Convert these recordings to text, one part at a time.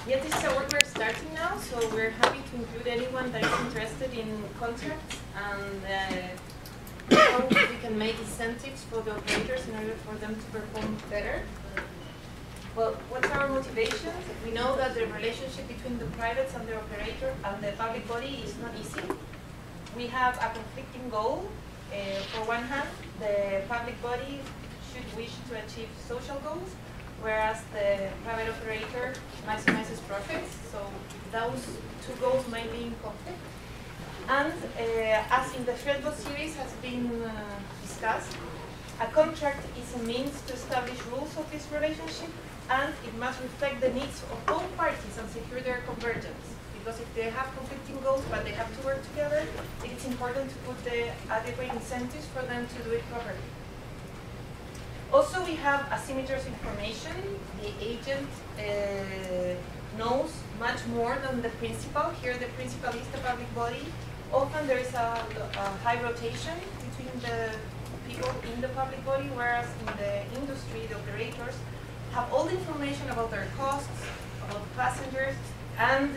Yes, this is a work we're starting now, so we're happy to include anyone that is interested in contracts and how we can make incentives for the operators in order for them to perform better. Well, what's our motivation? We know that the relationship between the privates and the operator and the public body is not easy. We have a conflicting goal. For one hand, the public body should wish to achieve social goals, whereas the private operator maximizes profits. So those two goals might be in conflict. And as in the Threadbot series has been discussed, a contract is a means to establish rules of this relationship, and it must reflect the needs of both parties and secure their convergence. Because if they have conflicting goals but they have to work together, it's important to put the adequate incentives for them to do it properly. Also, we have asymmetrous information. The agent knows much more than the principal. Here, the principal is the public body. Often there is a high rotation between the people in the public body, whereas in the industry, the operators have all the information about their costs, about passengers, and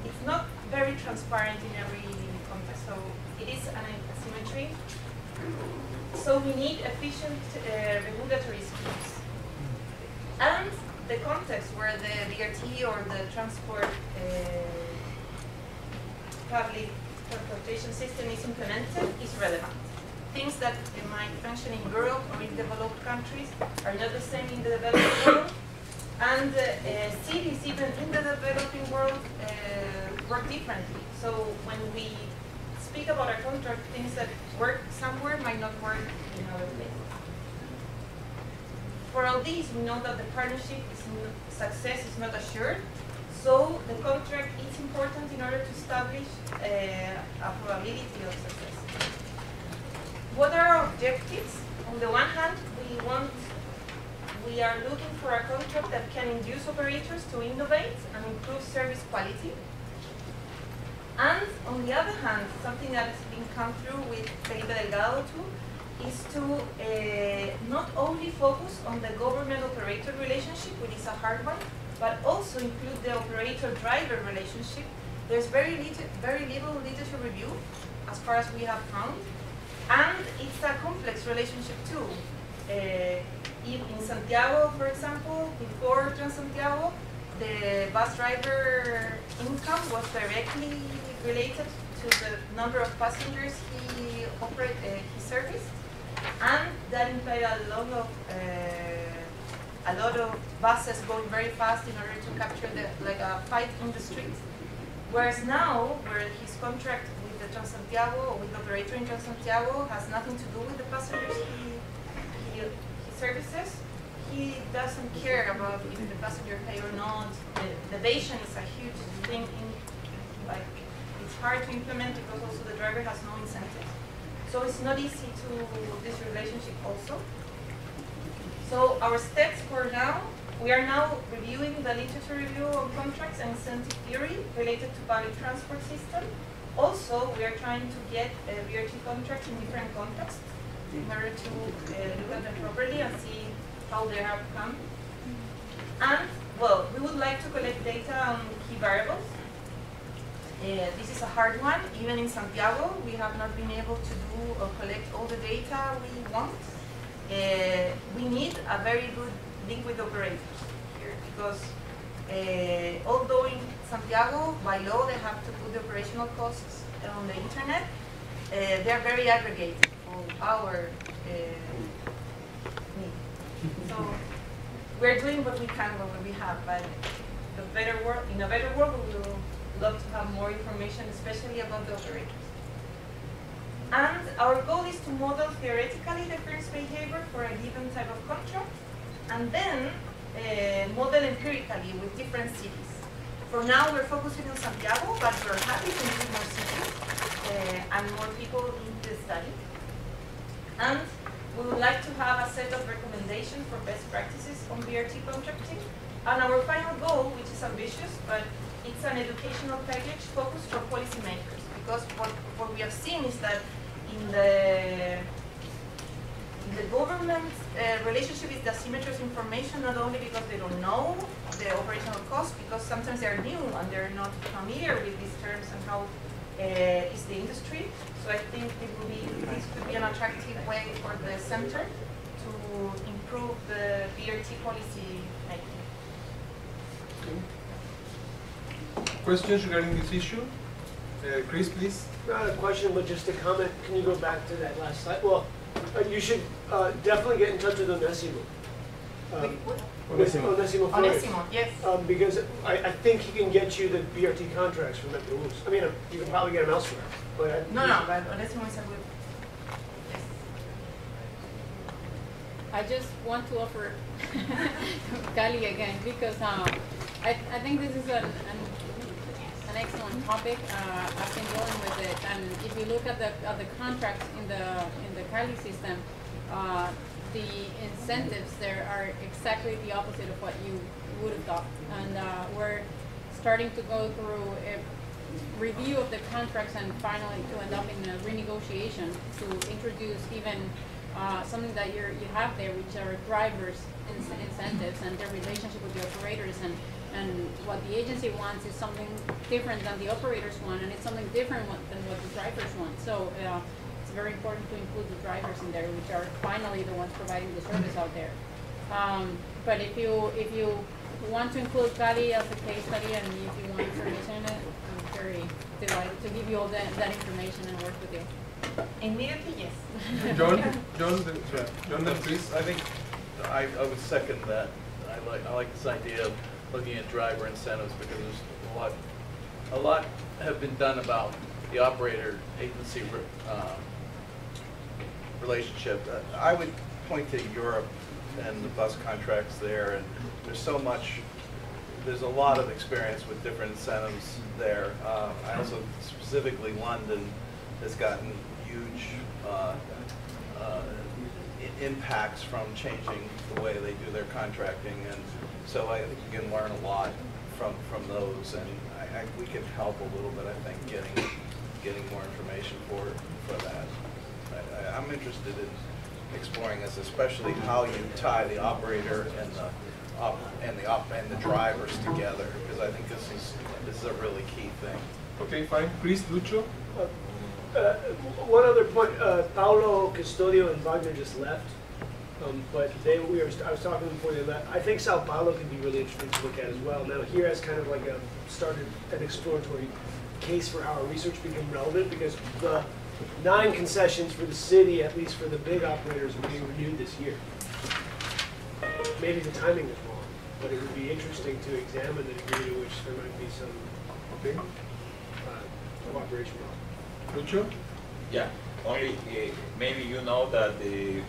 it's not very transparent in every context. So it is an asymmetry. So we need efficient regulatory schemes. And the context where the BRT or the public transportation system is implemented is relevant. Things that might function in Europe or in developed countries are not the same in the developed world. And cities, even in the developing world, work differently. So when we speak about a contract, things that work somewhere might not work in other places. For all these, we know that the partnership success is not assured. So the contract is important in order to establish a probability of success. What are our objectives? On the one hand, we are looking for a contract that can induce operators to innovate and improve service quality. And on the other hand, something that has been come through with Felipe Delgado too, is to not only focus on the government-operator relationship, which is a hard one, but also include the operator-driver relationship. There's very little literature review, as far as we have found, and it's a complex relationship too. In Santiago, for example, before Transantiago, the bus driver income was directly related to the number of passengers he serviced, and that implied a lot of buses going very fast in order to capture a fight in the streets. Whereas now, where his contract with the Transantiago or with the operator in Transantiago has nothing to do with the passengers he services, he doesn't care about if the passenger pay or not. The evasion is a huge thing. It's hard to implement because also the driver has no incentives. So it's not easy to this relationship also. So our steps for now, we are now reviewing the literature review on contracts and incentive theory related to public transport system. Also, we are trying to get BRT contracts in different contexts in order to look at them properly and see how they have come. And, well, we would like to collect data on key variables. This is a hard one. Even in Santiago, we have not been able to do or collect all the data we want. We need a very good link with operators here because although in Santiago, by law, they have to put the operational costs on the internet, they are very aggregated for our need. So we're doing what we can with what we have, but in a better world, we will love to have more information, especially about the operators. And our goal is to model theoretically the first behavior for a given type of contract, and then model empirically with different cities. For now, we're focusing on Santiago, but we're happy to include more cities and more people in the study. And we would like to have a set of recommendations for best practices on BRT contracting. And our final goal, which is ambitious, but it's an educational package focused for policymakers. Because what we have seen is that in In the government, relationship is the asymmetry of information, not only because they don't know the operational cost, because sometimes they're new and they're not familiar with these terms and how is the industry. So I think this could be an attractive way for the center to improve the BRT policy making. Questions regarding this issue? Chris, please. Not a question, but just a comment. Can you go back to that last slide? Well, you should definitely get in touch with Onésimo. Onésimo Flores. Onésimo, yes. Because I think he can get you the BRT contracts from Metrobus. I mean, you can probably get them elsewhere. But No, but Onésimo is a good. Yes. I just want to offer Cali again because I think this is an excellent topic. I've been dealing with it, and if you look at the contracts in the Cali system, the incentives there are exactly the opposite of what you would have thought. And we're starting to go through a review of the contracts and finally to end up in a renegotiation to introduce even something that you have there, which are drivers' incentives and their relationship with the operators. And what the agency wants is something different than the operators want, and it's something different than what the drivers want. So it's very important to include the drivers in there, which are finally the ones providing the service out there. But if you want to include Cali as a case study, and if you want information on it, I'm very delighted to give you all that information and work with you. Immediately, yes. John, please. I think I would second that. I like this idea of looking at driver incentives because there's a lot have been done about the operator agency relationship. I would point to Europe and the bus contracts there, and there's a lot of experience with different incentives there. I also specifically London has gotten huge impacts from changing the way they do their contracting, and so I think you can learn a lot from those, and we can help a little bit. I think getting more information for that. I'm interested in exploring this, especially how you tie the operator and the drivers together, because I think this is a really key thing. Okay, fine. Chris, Lucho. one other point. Paulo, Custodio, and Wagner just left. But I was talking before they left. I think Sao Paulo could be really interesting to look at as well. Now here as kind of like started an exploratory case for how our research became relevant, because the 9 concessions for the city, at least for the big operators, are being renewed this year. Maybe the timing is wrong, but it would be interesting to examine the degree to which there might be some cooperation. Lucho? Yeah, only maybe you know that the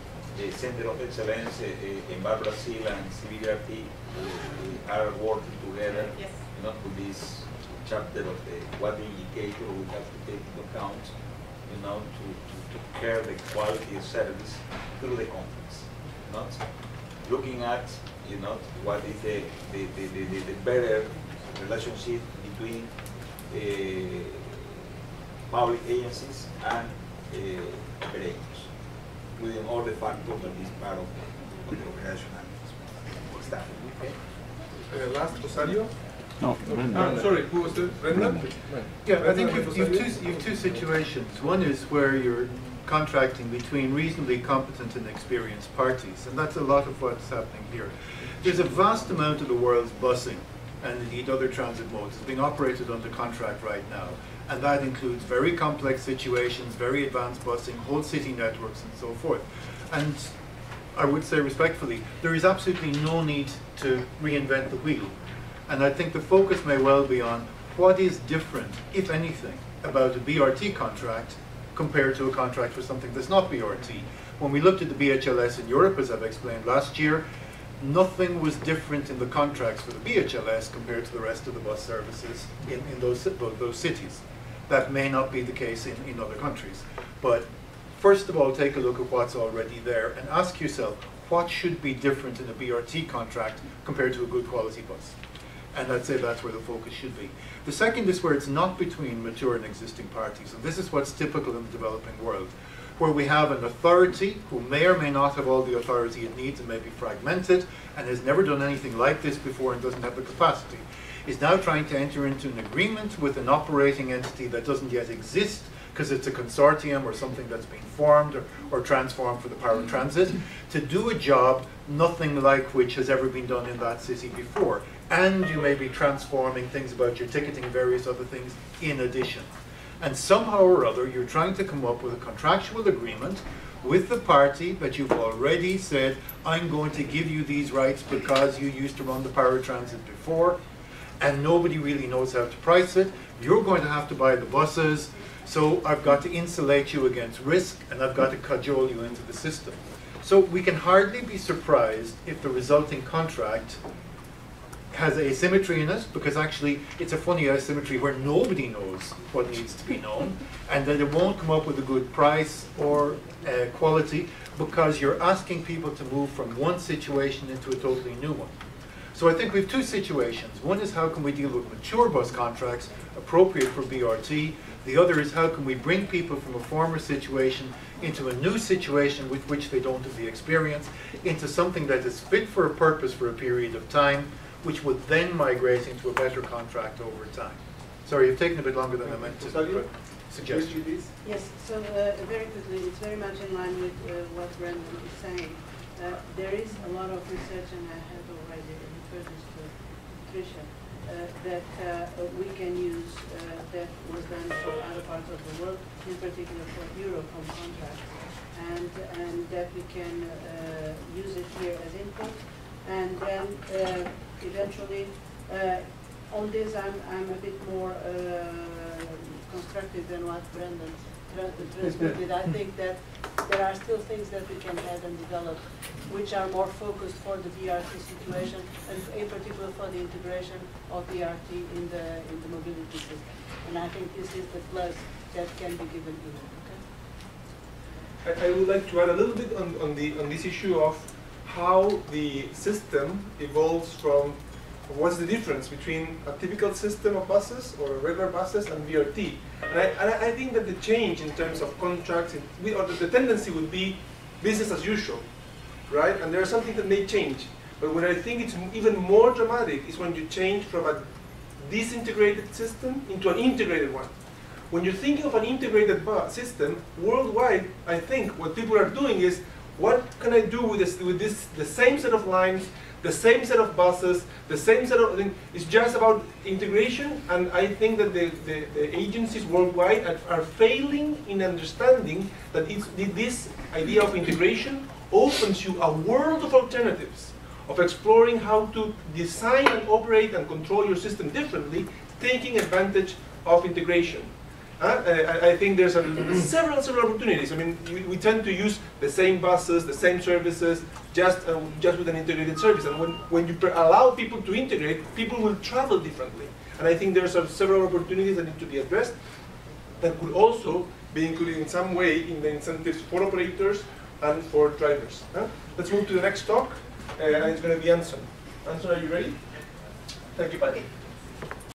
Center of Excellence in Brazil and CBRT are working together, Yes. to this chapter of what indicator we have to take into account, to care the quality of service through the contracts. Not looking at, what is the better relationship between public agencies and operators, including all the factors that is part of the operational staff. Okay? Last, Rosario? No, I'm sorry, who was it? Brendan? Yeah, I think you've two situations. One is where you're contracting between reasonably competent and experienced parties, and that's a lot of what's happening here. There's a vast amount of the world's busing, and indeed other transit modes, is being operated under contract right now. And that includes very complex situations, very advanced busing, whole city networks, and so forth. And I would say respectfully, there is absolutely no need to reinvent the wheel. And I think the focus may well be on what is different, if anything, about a BRT contract compared to a contract for something that's not BRT. When we looked at the BHLS in Europe, as I've explained last year, nothing was different in the contracts for the BHLS compared to the rest of the bus services in those cities. That may not be the case in other countries. But first of all, take a look at what's already there and ask yourself, what should be different in a BRT contract compared to a good quality bus? And I'd say that's where the focus should be. The second is where it's not between mature and existing parties. And this is what's typical in the developing world. where we have an authority who may or may not have all the authority it needs and may be fragmented and has never done anything like this before and doesn't have the capacity, is now trying to enter into an agreement with an operating entity that doesn't yet exist because it's a consortium or something that's been formed or transformed for the power transit to do a job nothing like which has ever been done in that city before. And you may be transforming things about your ticketing and various other things in addition. And somehow or other, you're trying to come up with a contractual agreement with the party that you've already said, I'm going to give you these rights because you used to run the power transit before, and nobody really knows how to price it. You're going to have to buy the buses, so I've got to insulate you against risk, and I've got to cajole you into the system. So we can hardly be surprised if the resulting contract has asymmetry in it, because actually it's a funny asymmetry where nobody knows what needs to be known, and that it won't come up with a good price or quality, because you're asking people to move from one situation into a totally new one. So I think we have two situations. One is how can we deal with mature bus contracts appropriate for BRT. The other is how can we bring people from a former situation into a new situation with which they don't have the experience, into something that is fit for a purpose for a period of time, which would then migrate into a better contract over time. Sorry, you've taken a bit longer than I meant to suggest. Yes, so very quickly, it's very much in line with what Brendan is saying. There is a lot of research, and I have already referred this to Tricia, that we can use that was done for other parts of the world, in particular for Eurocom contracts, and that we can use it here as input. And then eventually, on this, I'm a bit more constructive than what Brendan transmitted. I think that there are still things that we can add and develop, which are more focused for the BRT situation, and in particular for the integration of BRT in the mobility system. And I think this is the plus that can be given here. Okay? I would like to add a little bit on this issue of how the system evolves from what's the difference between a typical system of buses or regular buses and BRT. And I think that the change in terms of contracts, or the tendency would be business as usual, right? And there's something that may change. But what I think it's even more dramatic is when you change from a disintegrated system into an integrated one. When you're thinking of an integrated system, worldwide, I think what people are doing is, what can I do with this, the same set of lines, the same set of buses, the same set of things? It's just about integration, and I think that the agencies worldwide are failing in understanding that this idea of integration opens you a world of alternatives, of exploring how to design and operate and control your system differently, taking advantage of integration. I think there's several opportunities. I mean, we tend to use the same buses, the same services, just with an integrated service. And when you allow people to integrate, people will travel differently. And I think there's several opportunities that need to be addressed that could also be included in some way in the incentives for operators and for drivers. Let's move to the next talk, and it's going to be Anson. Anson, are you ready? Thank you.